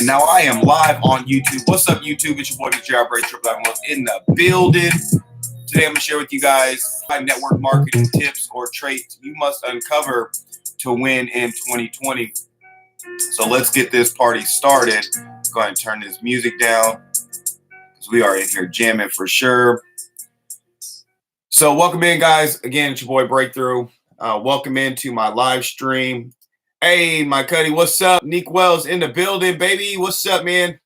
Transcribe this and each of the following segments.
And now I am live on YouTube. What's up, YouTube? It's your boy, DJ Outbreak Triple M in the building. Today, I'm going to share with you guys 5 network marketing tips or traits you must uncover to win in 2020. So let's get this party started. Go ahead and turn this music down because we are in here jamming for sure. So welcome in, guys. Again, it's your boy Breakthrough. Welcome into my live stream. Hey, my cuddy, what's up? Neek Wells in the building, baby. What's up, man?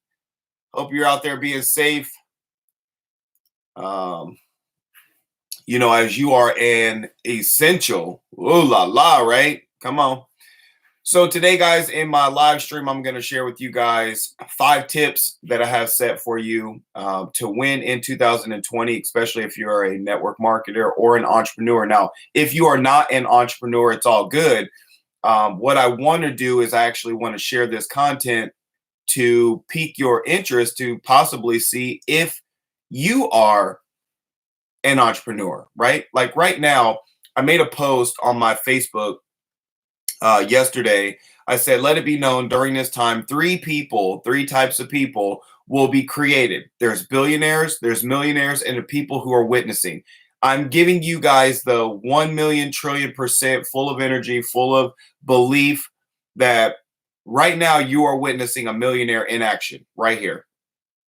Hope you're out there being safe. As you are an essential. Ooh la la, right? Come on. So today, guys, in my live stream, I'm going to share with you guys 5 tips that I have set for you to win in 2020, especially if you're a network marketer or an entrepreneur. Now, if you are not an entrepreneur, it's all good. What I want to do is I actually want to share this content to pique your interest to possibly see if you are an entrepreneur, right? Like right now, I made a post on my Facebook yesterday. I said, let it be known during this time, 3 types of people will be created. There's billionaires, there's millionaires, and the people who are witnessing. I'm giving you guys the 1,000,000 trillion% full of energy, full of belief that right now you are witnessing a millionaire in action right here.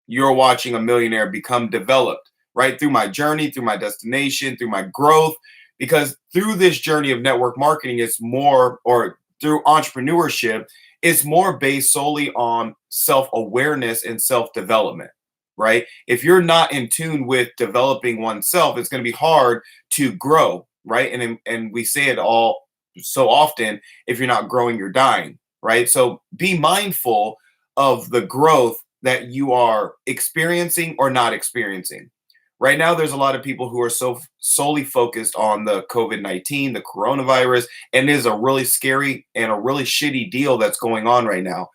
You're watching a millionaire become developed right through my journey, through my destination, through my growth. Because through this journey of network marketing, it's more, or through entrepreneurship, it's more based solely on self-awareness and self-development, right? If you're not in tune with developing oneself, it's going to be hard to grow, right? And we say it all so often, if you're not growing, you're dying, right? So be mindful of the growth that you are experiencing or not experiencing. Right now, there's a lot of people who are so solely focused on the COVID-19, the coronavirus, and it is a really scary and a really shitty deal that's going on right now.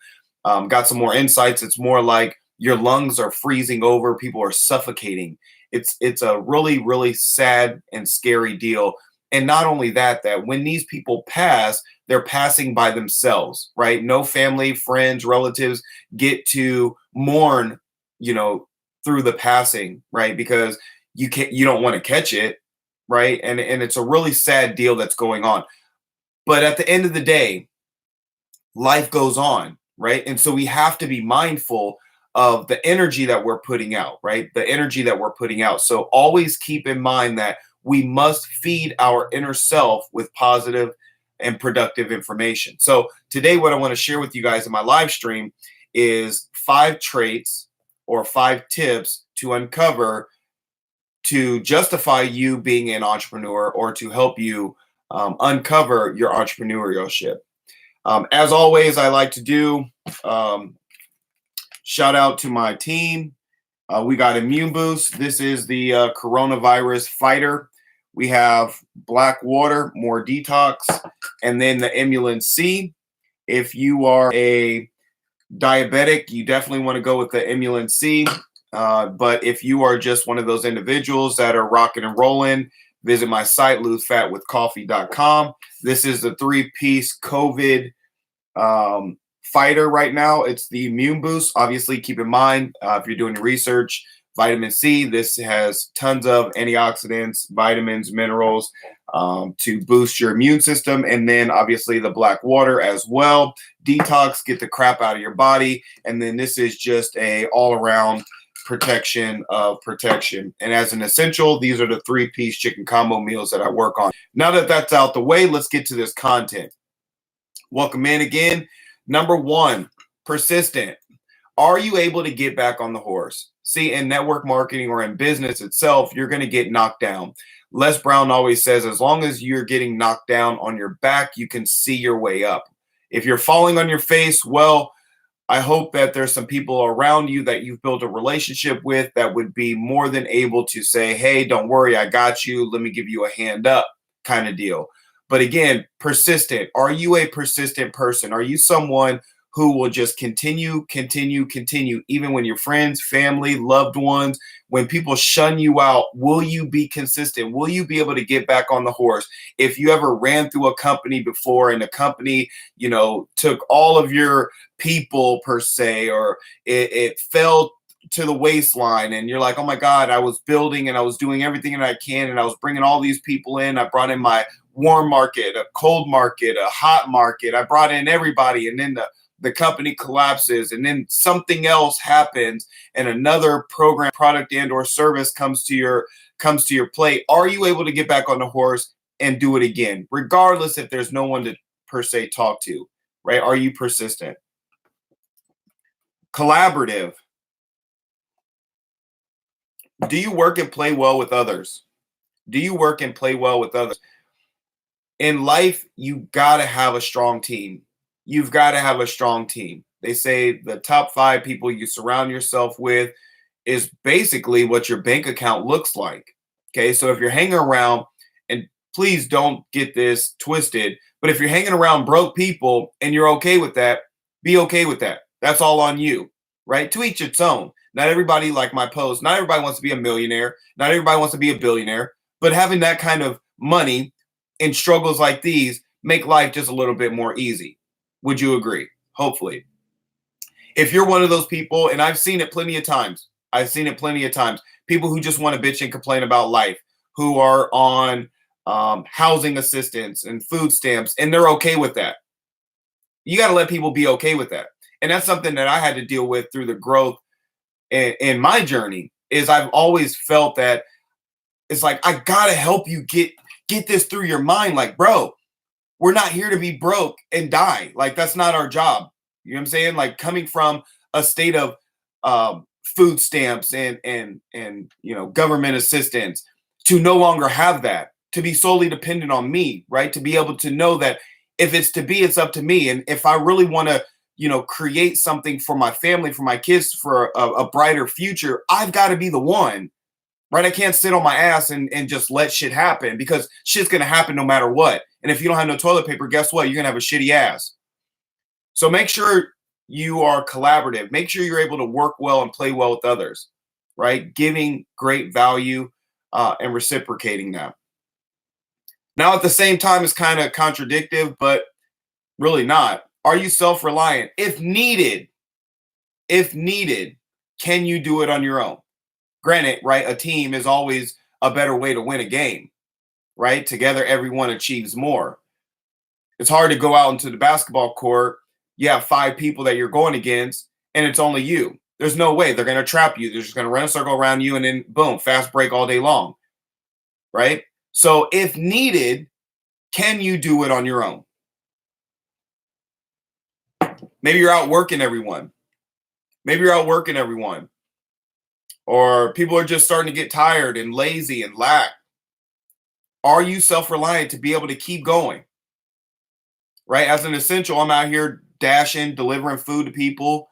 Got some more insights. It's more like your lungs are freezing over. People are suffocating. It's a really, really sad and scary deal. And not only that when these people pass, they're passing by themselves, right? No family, friends, relatives get to mourn, through the passing, right? Because you don't want to catch it, right? And it's a really sad deal that's going on. But at the end of the day, life goes on, right? And so we have to be mindful of the energy that we're putting out, right? The energy that we're putting out. So always keep in mind that we must feed our inner self with positive and productive information. So today, what I want to share with you guys in my live stream is 5 traits or 5 tips to uncover to justify you being an entrepreneur or to help you uncover your entrepreneurship. As always, I like to do shout out to my team. We got Immune Boost. This is the coronavirus fighter. We have Black Water, more detox, and then the Emulin C. If you are a diabetic, you definitely want to go with the Emulin C. But if you are just one of those individuals that are rocking and rolling, visit my site, losefatwithcoffee.com. This is the 3-piece COVID fighter right now. It's the Immune Boost. Obviously, keep in mind, if you're doing your research, vitamin C, this has tons of antioxidants, vitamins, minerals to boost your immune system. And then obviously the Black Water as well. Detox, get the crap out of your body. And then this is just a all-around protection of protection. And as an essential, these are the 3-piece chicken combo meals that I work on. Now that that's out the way, let's get to this content. Welcome in again. Number 1, persistent. Are you able to get back on the horse? See, in network marketing or in business itself, you're going to get knocked down. Les Brown always says, as long as you're getting knocked down on your back, you can see your way up. If you're falling on your face, well, I hope that there's some people around you that you've built a relationship with that would be more than able to say, hey, don't worry, I got you. Let me give you a hand up kind of deal. But again, persistent. Are you a persistent person? Are you someone who will just continue, continue, continue, even when your friends, family, loved ones, when people shun you out, will you be consistent? Will you be able to get back on the horse? If you ever ran through a company before and the company, took all of your people per se, or it fell to the waistline and you're like, oh my God, I was building and I was doing everything that I can and I was bringing all these people in. I brought in my warm market, a cold market, a hot market. I brought in everybody, and then the company collapses, and then something else happens and another program, product, and or service comes to your plate. Are you able to get back on the horse and do it again, regardless if there's no one to per se talk to, right? Are you persistent? Collaborative. Do you work and play well with others? Do you work and play well with others? In life, you got to have a strong team. You've got to have a strong team. They say the top 5 people you surround yourself with is basically what your bank account looks like. Okay. So if you're hanging around, and please don't get this twisted, but if you're hanging around broke people and you're okay with that, be okay with that. That's all on you, right? To each its own. Not everybody, like my post, not everybody wants to be a millionaire. Not everybody wants to be a billionaire, but having that kind of money in struggles like these make life just a little bit more easy. Would you agree? Hopefully. If you're one of those people, and I've seen it plenty of times, people who just want to bitch and complain about life, who are on housing assistance and food stamps, and they're okay with that. You got to let people be okay with that. And that's something that I had to deal with through the growth in my journey, is I've always felt that it's like, I got to help you get this through your mind. Like, bro, we're not here to be broke and die. Like, that's not our job. You know what I'm saying? Like, coming from a state of food stamps and government assistance, to no longer have that, to be solely dependent on me, right? To be able to know that if it's to be, it's up to me. And if I really want to, create something for my family, for my kids, for a brighter future, I've got to be the one. Right? I can't sit on my ass and just let shit happen, because shit's going to happen no matter what. And if you don't have no toilet paper, guess what? You're going to have a shitty ass. So make sure you are collaborative. Make sure you're able to work well and play well with others, right? Giving great value and reciprocating that. Now, at the same time, it's kind of contradictive, but really not. Are you self-reliant? If needed, can you do it on your own? Granted, right, a team is always a better way to win a game, right? Together, everyone achieves more. It's hard to go out into the basketball court. You have 5 people that you're going against, and it's only you. There's no way. They're going to trap you. They're just going to run a circle around you, and then boom, fast break all day long, right? So if needed, can you do it on your own? Maybe you're out working everyone. Or people are just starting to get tired and lazy and lack. Are you self-reliant to be able to keep going? Right? As an essential, I'm out here dashing, delivering food to people,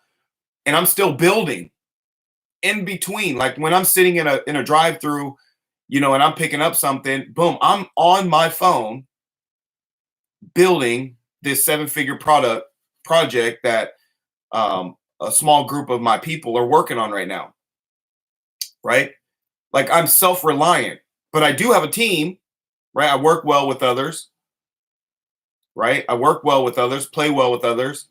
and I'm still building in between. Like when I'm sitting in a drive-through, and I'm picking up something, boom, I'm on my phone building this 7-figure project that a small group of my people are working on right now. Right? Like, I'm self-reliant, but I do have a team, right? I work well with others, right? I work well with others, play well with others.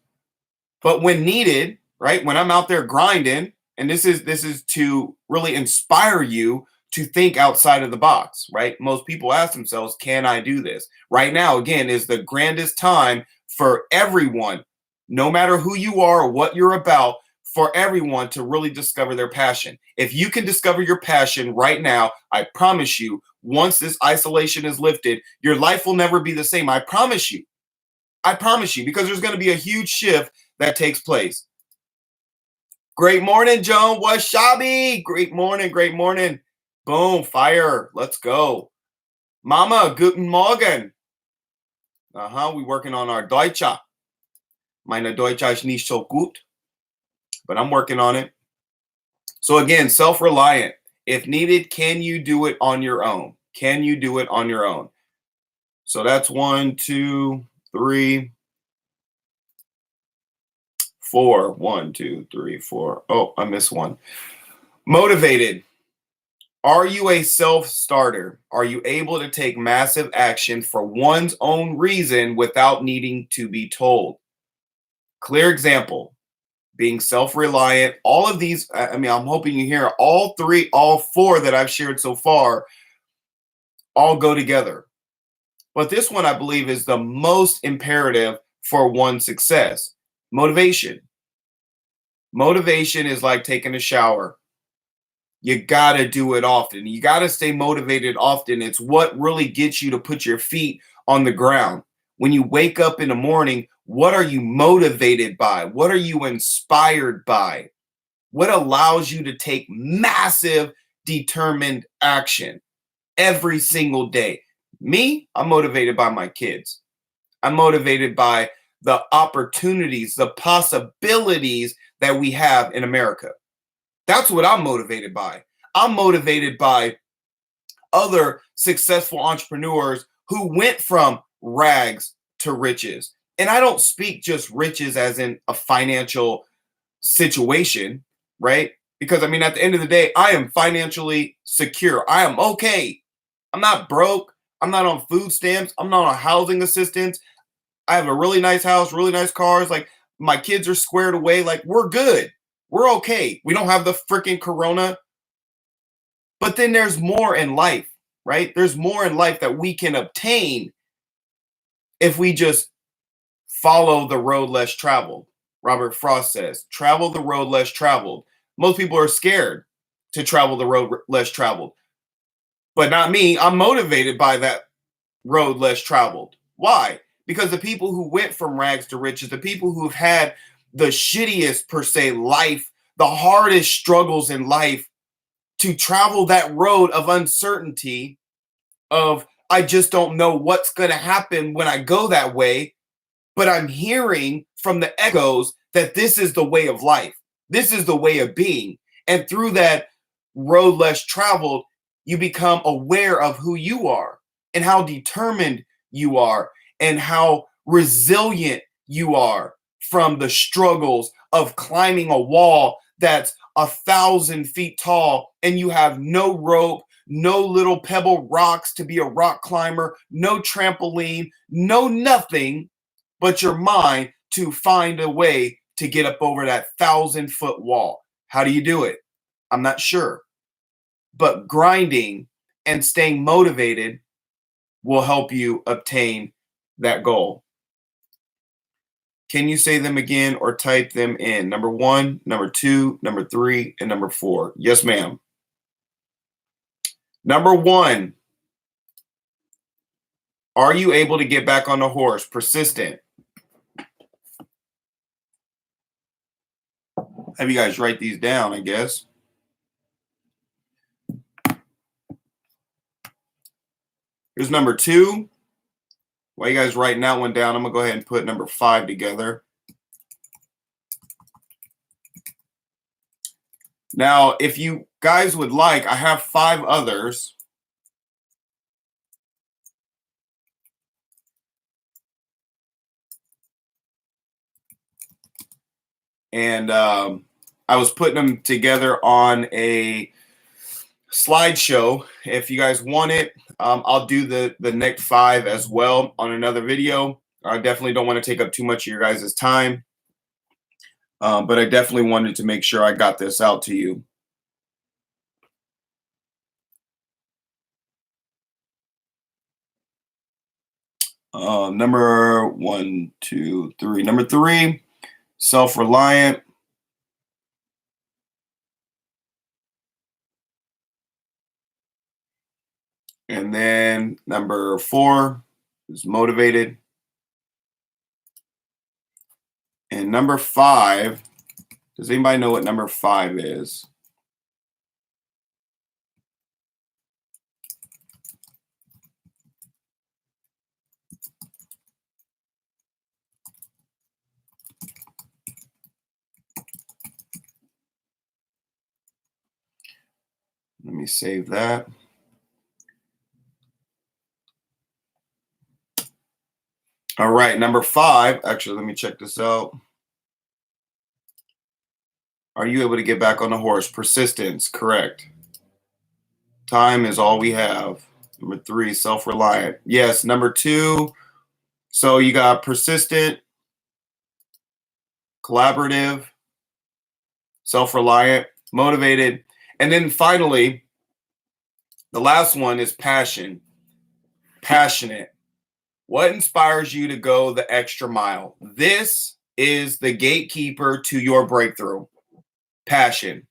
But when needed, right? When I'm out there grinding, and this is to really inspire you to think outside of the box, right? Most people ask themselves, can I do this? Right now, again, is the grandest time for everyone, no matter who you are or what you're about, for everyone to really discover their passion. If you can discover your passion right now, I promise you, once this isolation is lifted, your life will never be the same. I promise you. Because there's going to be a huge shift that takes place. Great morning, Joan. What's shabby? Great morning. Boom, fire. Let's go. Mama, guten Morgen. We working on our Deutsche. Meine Deutsche ist nicht so gut, but I'm working on it. So again, self-reliant. If needed, can you do it on your own? So that's 1, 2, 3. four. 1, 2, 3, 4. Oh, I missed one. Motivated. Are you a self starter? Are you able to take massive action for one's own reason without needing to be told? Clear example, being self reliant. All of these, I mean, I'm hoping you hear all three, all four that I've shared so far all go together. But this one, I believe, is the most imperative for one's success. Motivation. Motivation is like taking a shower. You got to do it often. You got to stay motivated often. It's what really gets you to put your feet on the ground. When you wake up in the morning, what are you motivated by? What are you inspired by? What allows you to take massive, determined action every single day? Me, I'm motivated by my kids. I'm motivated by the opportunities, the possibilities that we have in America. That's what I'm motivated by. I'm motivated by other successful entrepreneurs who went from rags to riches. And I don't speak just riches as in a financial situation, right? Because I mean, at the end of the day, I am financially secure. I am okay. I'm not broke. I'm not on food stamps. I'm not on housing assistance. I have a really nice house, really nice cars. Like my kids are squared away. Like we're good. We're okay. We don't have the freaking corona. But then there's more in life, right? There's more in life that we can obtain if we just follow the road less traveled. Robert Frost says, travel the road less traveled. Most people are scared to travel the road less traveled, but not me. I'm motivated by that road less traveled. Why? Because the people who went from rags to riches, the people who've had the shittiest, per se, life, the hardest struggles in life, to travel that road of uncertainty, of I just don't know what's going to happen when I go that way, but I'm hearing from the echoes that this is the way of life. This is the way of being. And through that road less traveled, you become aware of who you are and how determined you are and how resilient you are from the struggles of climbing a wall that's 1,000 feet tall and you have no rope, no little pebble rocks to be a rock climber, no trampoline, no nothing but your mind to find a way to get up over that 1,000-foot wall. How do you do it? I'm not sure. But grinding and staying motivated will help you obtain that goal. Can you say them again or type them in? Number 1, number 2, number 3, and number 4. Yes, ma'am. Number 1, are you able to get back on the horse? Persistent. Have you guys write these down, I guess. Here's number 2. While you guys writing that one down, I'm going to go ahead and put number 5 together. Now, if you guys would like, I have 5 others. And I was putting them together on a slideshow. If you guys want it, I'll do the next 5 as well on another video. I definitely don't want to take up too much of your guys' time, but I definitely wanted to make sure I got this out to you. Number 1, 2, 3. Number 3, self-reliant. And then number 4 is motivated. And number 5, does anybody know what number 5 is? Let me save that. All right, number 5. Actually, let me check this out. Are you able to get back on the horse? Persistence, correct. Time is all we have. Number 3, self-reliant. Yes, number 2. So you got persistent, collaborative, self-reliant, motivated. And then finally, the last one is passion. Passionate. What inspires you to go the extra mile? This is the gatekeeper to your breakthrough. Passion.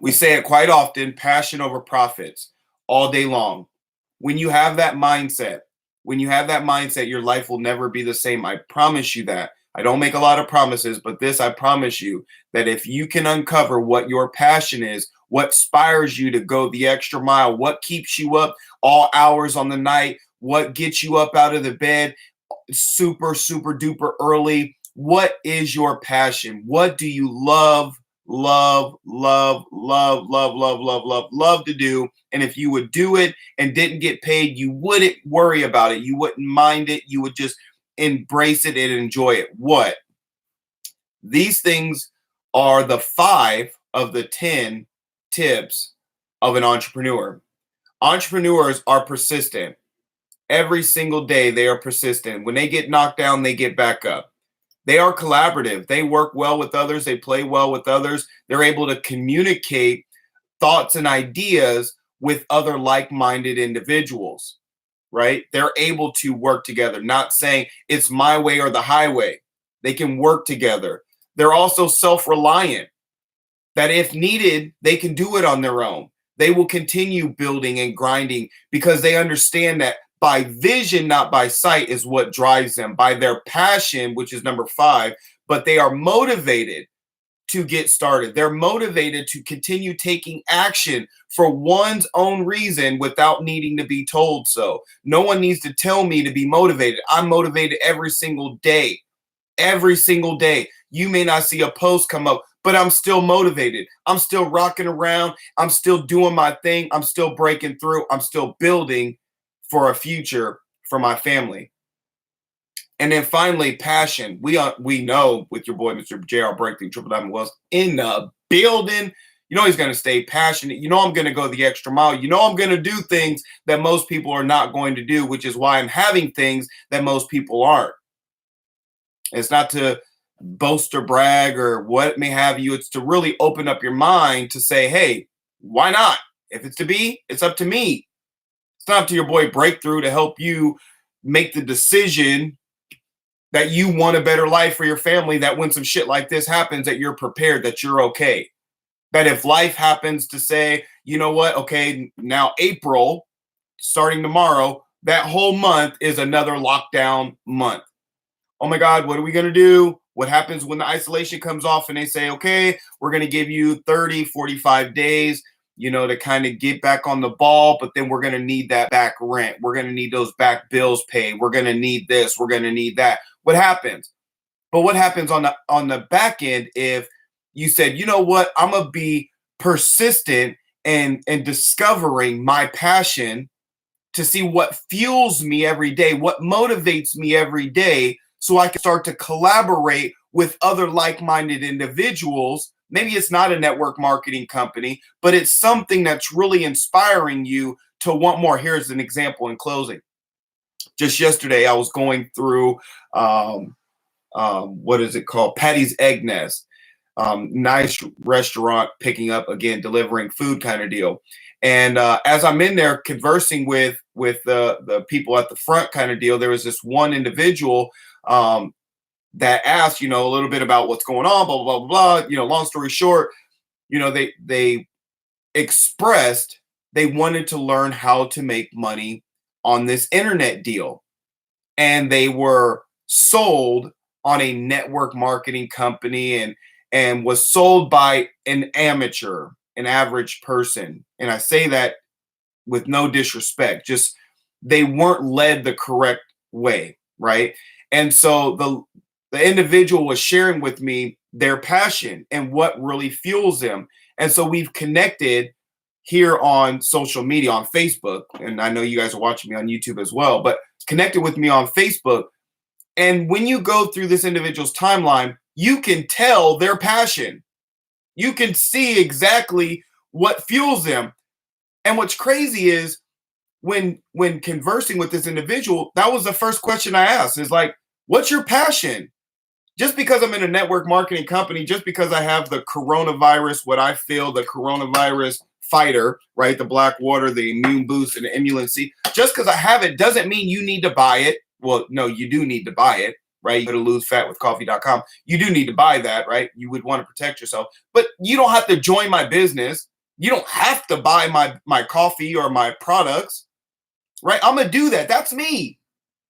We say it quite often, passion over profits, all day long. When you have that mindset, your life will never be the same. I promise you that. I don't make a lot of promises, but this I promise you, that if you can uncover what your passion is, what inspires you to go the extra mile, what keeps you up all hours on the night, what gets you up out of the bed super, super duper early, what is your passion? What do you love to do? And if you would do it and didn't get paid, you wouldn't worry about it. You wouldn't mind it. You would just embrace it and enjoy it. What? These things are the 5 of the 10 tips of an entrepreneur. Entrepreneurs are persistent. Every single day, they are persistent. When they get knocked down, they get back up. They are collaborative. They work well with others. They play well with others. They're able to communicate thoughts and ideas with other like-minded individuals, right? They're able to work together, not saying it's my way or the highway. They can work together. They're also self-reliant, that if needed, they can do it on their own. They will continue building and grinding because they understand that by vision, not by sight, is what drives them, by their passion, which is number 5, but they are motivated to get started. They're motivated to continue taking action for one's own reason without needing to be told so. No one needs to tell me to be motivated. I'm motivated every single day. Every single day. You may not see a post come up, but I'm still motivated. I'm still rocking around. I'm still doing my thing. I'm still breaking through. I'm still building for a future for my family. And then finally, passion. We know with your boy, Mr. JR Breakthrough, Triple Diamond Wells in the building. You know he's going to stay passionate. You know I'm going to go the extra mile. You know I'm going to do things that most people are not going to do, which is why I'm having things that most people aren't. It's not to boast or brag or what may have you. It's to really open up your mind to say, hey, why not? If it's to be, it's up to me. It's not up to your boy Breakthrough to help you make the decision that you want a better life for your family, that when some shit like this happens, that you're prepared, that you're okay. That if life happens to say, you know what, okay, now April, starting tomorrow, that whole month is another lockdown month. Oh my God, what are we going to do? What happens when the isolation comes off and they say, okay, we're going to give you 30, 45 days, to kind of get back on the ball, but then we're going to need that back rent. We're going to need those back bills paid. We're going to need this. We're going to need that. What happens? But what happens on the back end if you said, you know what, I'm going to be persistent and discovering my passion to see what fuels me every day, what motivates me every day, so I can start to collaborate with other like-minded individuals. Maybe it's not a network marketing company, but it's something that's really inspiring you to want more. Here's an example in closing. Just yesterday, I was going through, what is it called? Patty's Egg Nest. Nice restaurant, picking up, again, delivering food kind of deal. And as I'm in there conversing with the people at the front kind of deal, there was this one individual that asked, a little bit about what's going on, blah, blah, blah, blah. Long story short, they expressed they wanted to learn how to make money on this internet deal. And they were sold on a network marketing company and was sold by an amateur, an average person. And I say that with no disrespect, just they weren't led the correct way, right? And so the individual was sharing with me their passion and what really fuels them. And so we've connected here on social media, on Facebook, and I know you guys are watching me on YouTube as well, but connected with me on Facebook. And when you go through this individual's timeline, you can tell their passion. You can see exactly what fuels them. And what's crazy is when conversing with this individual, that was the first question I asked is like, what's your passion? Just because I'm in a network marketing company, just because I have the coronavirus, what I feel, the coronavirus fighter, right? The black water, the immune boost, and the immunolency. Just because I have it doesn't mean you need to buy it. Well, no, you do need to buy it, right? You go to losefatwithcoffee.com. You do need to buy that, right? You would want to protect yourself, but you don't have to join my business. You don't have to buy my coffee or my products, right? I'm gonna do that. That's me.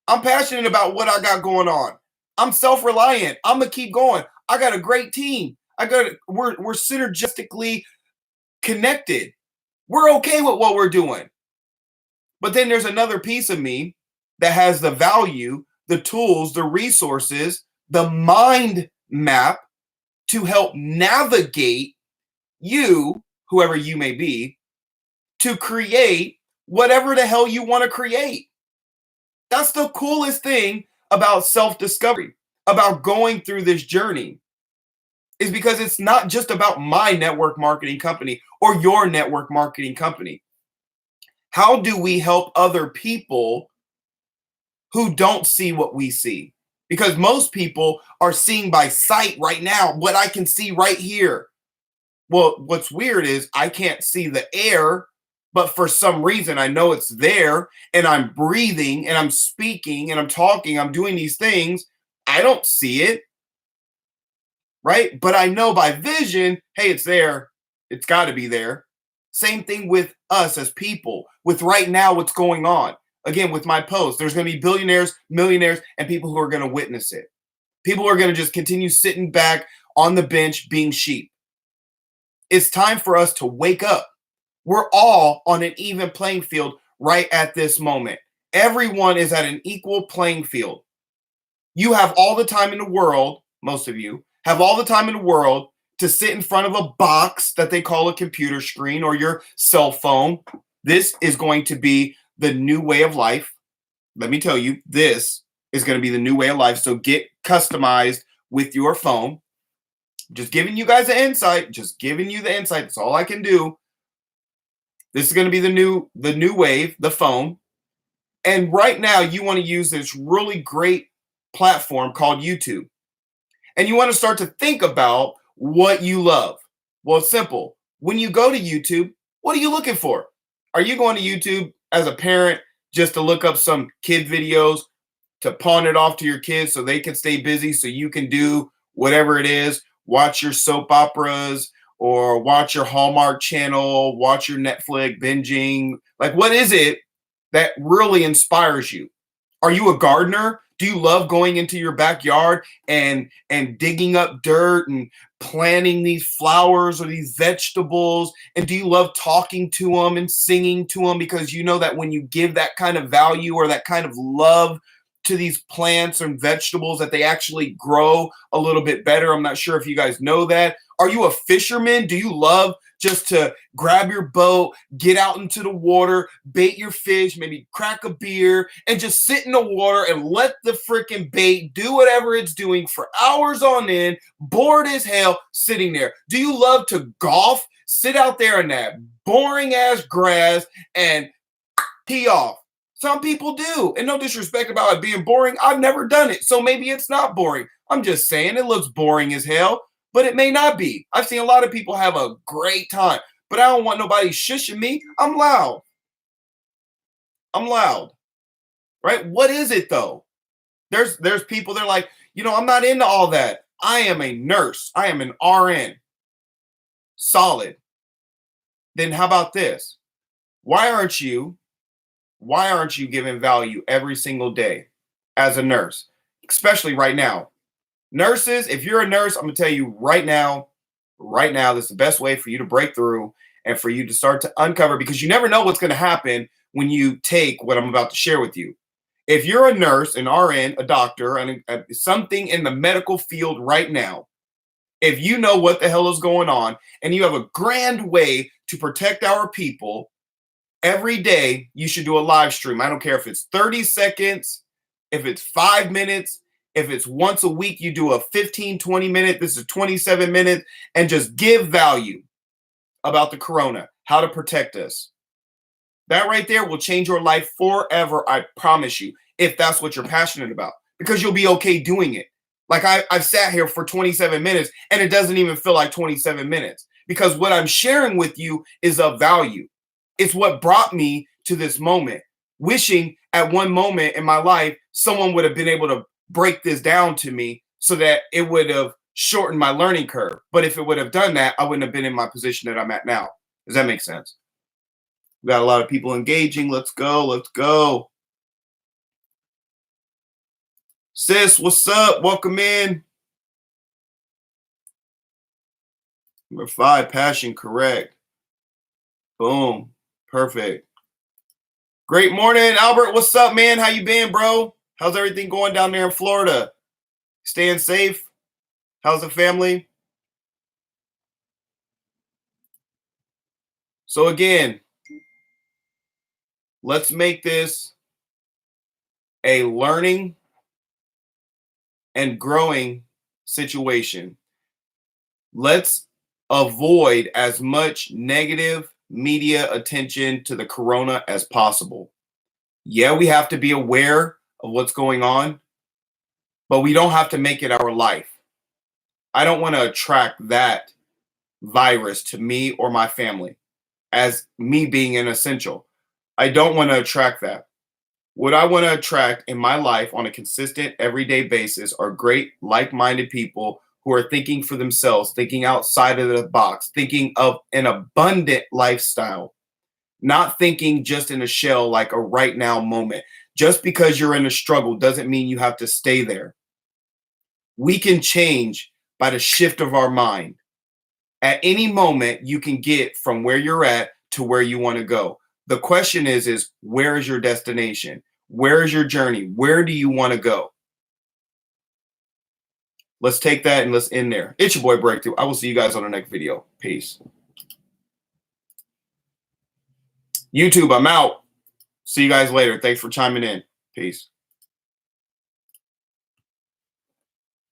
I'm passionate about what I got going on. I'm self-reliant. I'm gonna keep going. I got a great team. We're synergistically connected. We're okay with what we're doing. But then there's another piece of me that has the value, the tools, the resources, the mind map to help navigate you, whoever you may be, to create whatever the hell you want to create. That's the coolest thing about self-discovery, about going through this journey, is because it's not just about my network marketing company or your network marketing company. How do we help other people who don't see what we see? Because most people are seeing by sight right now what I can see right here. Well, what's weird is I can't see the air, but for some reason I know it's there and I'm breathing and I'm speaking and I'm talking, I'm doing these things. I don't see it, right? But I know by vision, hey, it's there. It's got to be there. Same thing with us as people, with right now what's going on. Again, with my post, there's going to be billionaires, millionaires, and people who are going to witness it. People are going to just continue sitting back on the bench being sheep. It's time for us to wake up. We're all on an even playing field right at this moment. Everyone is at an equal playing field. You have all the time in the world, most of you have all the time in the world to sit in front of a box that they call a computer screen or your cell phone. This is going to be the new way of life. Let me tell you, this is going to be the new way of life. So get customized with your phone. Just giving you guys an insight, just giving you the insight. That's all I can do. This is going to be the new wave, the phone. And right now you want to use this really great platform called YouTube. And you want to start to think about what you love. Well, it's simple. When you go to YouTube, what are you looking for? Are you going to YouTube as a parent just to look up some kid videos to pawn it off to your kids so they can stay busy so you can do whatever it is, watch your soap operas or watch your Hallmark channel, watch your Netflix binging? Like, what is it that really inspires you? Are you a gardener? Do you love going into your backyard and digging up dirt and planting these flowers or these vegetables? And do you love talking to them and singing to them because you know that when you give that kind of value or that kind of love to these plants and vegetables that they actually grow a little bit better? I'm not sure if you guys know that. Are you a fisherman? Do you love just to grab your boat, get out into the water, bait your fish, maybe crack a beer, and just sit in the water and let the freaking bait do whatever it's doing for hours on end, bored as hell, sitting there? Do you love to golf? Sit out there in that boring ass grass and tee off. Some people do. And no disrespect about it being boring. I've never done it. So maybe it's not boring. I'm just saying it looks boring as hell, but it may not be. I've seen a lot of people have a great time, but I don't want nobody shushing me. I'm loud. I'm loud. Right? What is it though? There's people, they're like, I'm not into all that. I am a nurse. I am an RN. Solid. Then how about this? Why aren't you giving value every single day as a nurse, especially right now? Nurses, if you're a nurse, I'm going to tell you right now, this is the best way for you to break through and for you to start to uncover, because you never know what's going to happen when you take what I'm about to share with you. If you're a nurse, an RN, a doctor, and something in the medical field right now, if you know what the hell is going on and you have a grand way to protect our people, every day you should do a live stream. I don't care if it's 30 seconds, if it's 5 minutes, If it's once a week, you do a 15, 20 minute, this is 27 minutes, and just give value about the corona, how to protect us. That right there will change your life forever, I promise you, if that's what you're passionate about, because you'll be okay doing it. Like I've sat here for 27 minutes and it doesn't even feel like 27 minutes because what I'm sharing with you is of value. It's what brought me to this moment. Wishing at one moment in my life, someone would have been able to break this down to me so that it would have shortened my learning curve. But if it would have done that, I wouldn't have been in my position that I'm at now. Does that make sense? We got a lot of people engaging. Let's go. Let's go. Sis, what's up? Welcome in. Number 5, passion, correct. Boom. Perfect. Great morning, Albert. What's up, man? How you been, bro? How's everything going down there in Florida? Staying safe? How's the family? So again, let's make this a learning and growing situation. Let's avoid as much negative media attention to the corona as possible. Yeah, we have to be aware of what's going on, but we don't have to make it our life. I don't want to attract that virus to me or my family as me being an essential. I don't want to attract that. What I want to attract in my life on a consistent, everyday basis are great, like-minded people who are thinking for themselves, thinking outside of the box, thinking of an abundant lifestyle, not thinking just in a shell like a right now moment. Just because you're in a struggle doesn't mean you have to stay there. We can change by the shift of our mind. At any moment, you can get from where you're at to where you want to go. The question is where is your destination? Where is your journey? Where do you want to go? Let's take that and let's end there. It's your boy Breakthrough. I will see you guys on the next video. Peace. YouTube, I'm out. See you guys later. Thanks for chiming in. Peace.